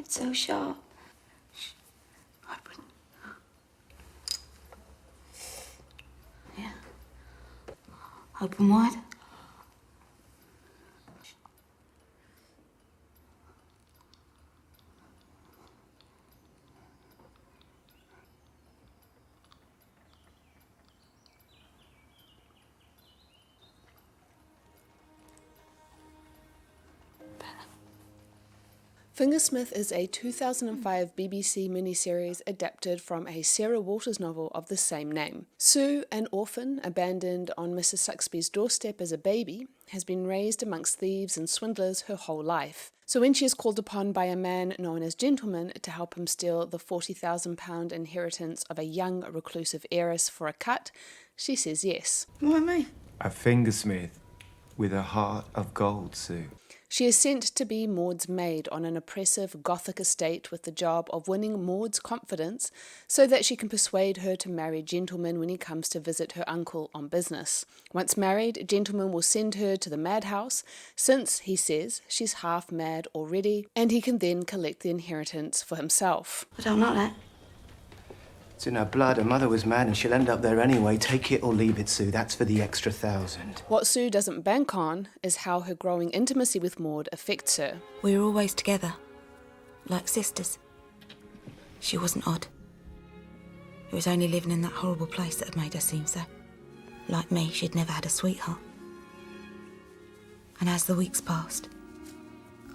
It's so sharp. Shh. Open. Yeah. Open wide. Fingersmith is a 2005 BBC miniseries adapted from a Sarah Waters novel of the same name. Sue, an orphan abandoned on Mrs. Saxby's doorstep as a baby, has been raised amongst thieves and swindlers her whole life. So when she is called upon by a man known as Gentleman to help him steal the £40,000 inheritance of a young reclusive heiress for a cut, she says yes. Why me? A fingersmith with a heart of gold, Sue. She is sent to be Maud's maid on an oppressive Gothic estate with the job of winning Maud's confidence so that she can persuade her to marry Gentleman when he comes to visit her uncle on business. Once married, Gentleman will send her to the madhouse since, he says, she's half mad already, and he can then collect the inheritance for himself. I don't know that. It's in her blood. Her mother was mad and she'll end up there anyway. Take it or leave it, Sue. That's for the extra 1,000. What Sue doesn't bank on is how her growing intimacy with Maud affects her. We were always together, like sisters. She wasn't odd. It was only living in that horrible place that had made her seem so. Like me, she'd never had a sweetheart. And as the weeks passed,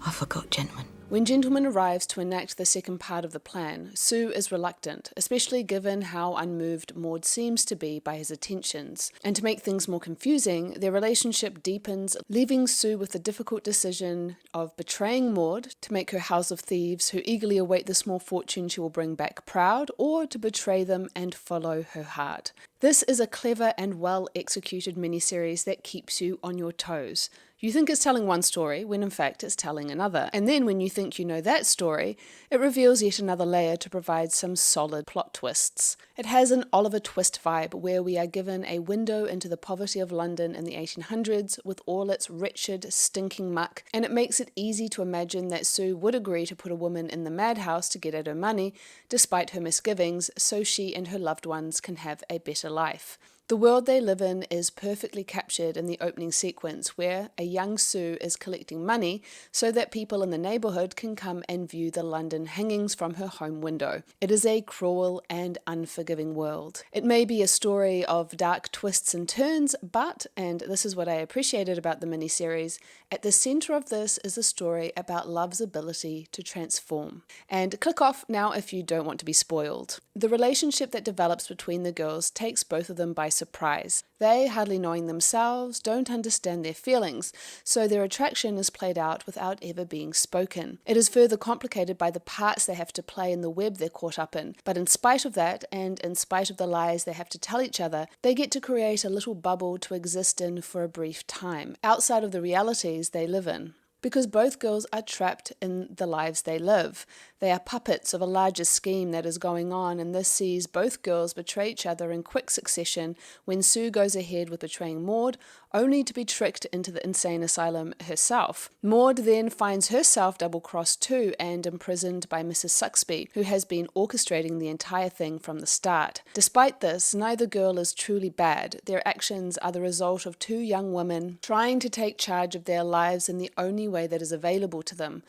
I forgot Gentleman. When Gentleman arrives to enact the second part of the plan, Sue is reluctant, especially given how unmoved Maud seems to be by his attentions. And to make things more confusing, their relationship deepens, leaving Sue with the difficult decision of betraying Maud to make her house of thieves who eagerly await the small fortune she will bring back proud, or to betray them and follow her heart. This is a clever and well-executed miniseries that keeps you on your toes. You think it's telling one story, when in fact it's telling another. And then when you think you know that story, it reveals yet another layer to provide some solid plot twists. It has an Oliver Twist vibe, where we are given a window into the poverty of London in the 1800s with all its wretched, stinking muck, and it makes it easy to imagine that Sue would agree to put a woman in the madhouse to get at her money, despite her misgivings, so she and her loved ones can have a better life. The world they live in is perfectly captured in the opening sequence, where a young Sue is collecting money so that people in the neighbourhood can come and view the London hangings from her home window. It is a cruel and unforgiving world. It may be a story of dark twists and turns, but, and this is what I appreciated about the miniseries, at the centre of this is a story about love's ability to transform. And click off now if you don't want to be spoiled. The relationship that develops between the girls takes both of them by surprise. They, hardly knowing themselves, don't understand their feelings, so their attraction is played out without ever being spoken. It is further complicated by the parts they have to play in the web they're caught up in, but in spite of that, and in spite of the lies they have to tell each other, they get to create a little bubble to exist in for a brief time, outside of the realities they live in. Because both girls are trapped in the lives they live. They are puppets of a larger scheme that is going on, and this sees both girls betray each other in quick succession when Sue goes ahead with betraying Maud, only to be tricked into the insane asylum herself. Maud then finds herself double-crossed too and imprisoned by Mrs. Saxby, who has been orchestrating the entire thing from the start. Despite this, neither girl is truly bad. Their actions are the result of two young women trying to take charge of their lives in the only way that is available to them.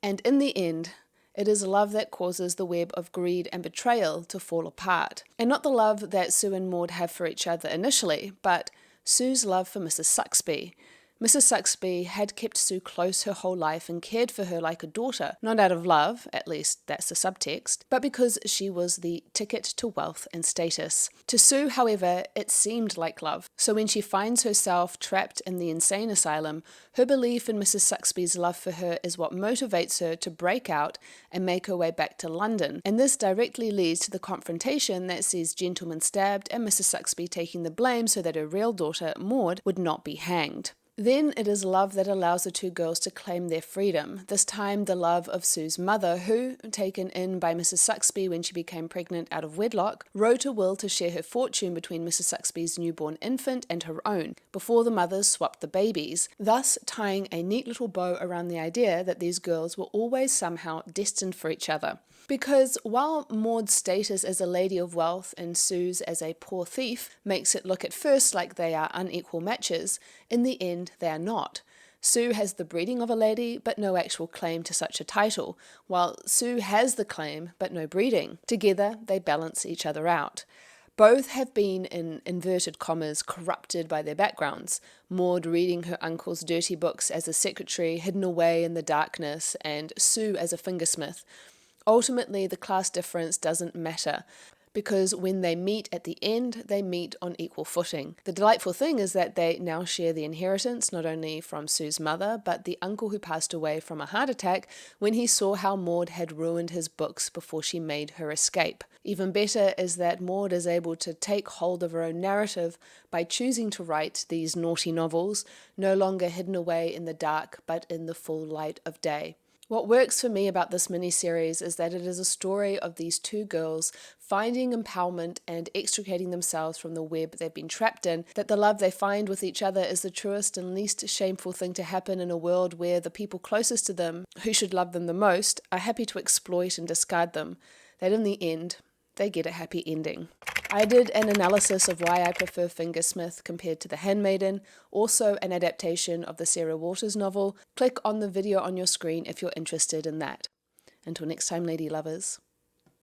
And in the end, it is love that causes the web of greed and betrayal to fall apart. And not the love that Sue and Maud have for each other initially, but Sue's love for Mrs. Saxby. Mrs. Saxby had kept Sue close her whole life and cared for her like a daughter, not out of love, at least that's the subtext, but because she was the ticket to wealth and status. To Sue, however, it seemed like love. So when she finds herself trapped in the insane asylum, her belief in Mrs. Saxby's love for her is what motivates her to break out and make her way back to London. And this directly leads to the confrontation that sees Gentleman stabbed and Mrs. Saxby taking the blame so that her real daughter, Maud, would not be hanged. Then it is love that allows the two girls to claim their freedom, this time the love of Sue's mother, who, taken in by Mrs. Saxby when she became pregnant out of wedlock, wrote a will to share her fortune between Mrs. Saxby's newborn infant and her own, before the mothers swapped the babies, thus tying a neat little bow around the idea that these girls were always somehow destined for each other. Because while Maud's status as a lady of wealth and Sue's as a poor thief makes it look at first like they are unequal matches, in the end they are not. Sue has the breeding of a lady, but no actual claim to such a title, while Sue has the claim, but no breeding. Together, they balance each other out. Both have been, in inverted commas, corrupted by their backgrounds. Maud reading her uncle's dirty books as a secretary, hidden away in the darkness, and Sue as a fingersmith. Ultimately, the class difference doesn't matter, because when they meet at the end, they meet on equal footing. The delightful thing is that they now share the inheritance, not only from Sue's mother, but the uncle who passed away from a heart attack when he saw how Maud had ruined his books before she made her escape. Even better is that Maud is able to take hold of her own narrative by choosing to write these naughty novels, no longer hidden away in the dark, but in the full light of day. What works for me about this miniseries is that it is a story of these two girls finding empowerment and extricating themselves from the web they've been trapped in, that the love they find with each other is the truest and least shameful thing to happen in a world where the people closest to them, who should love them the most, are happy to exploit and discard them, that in the end, they get a happy ending. I did an analysis of why I prefer Fingersmith compared to The Handmaiden, also an adaptation of the Sarah Waters novel. Click on the video on your screen if you're interested in that. Until next time, lady lovers.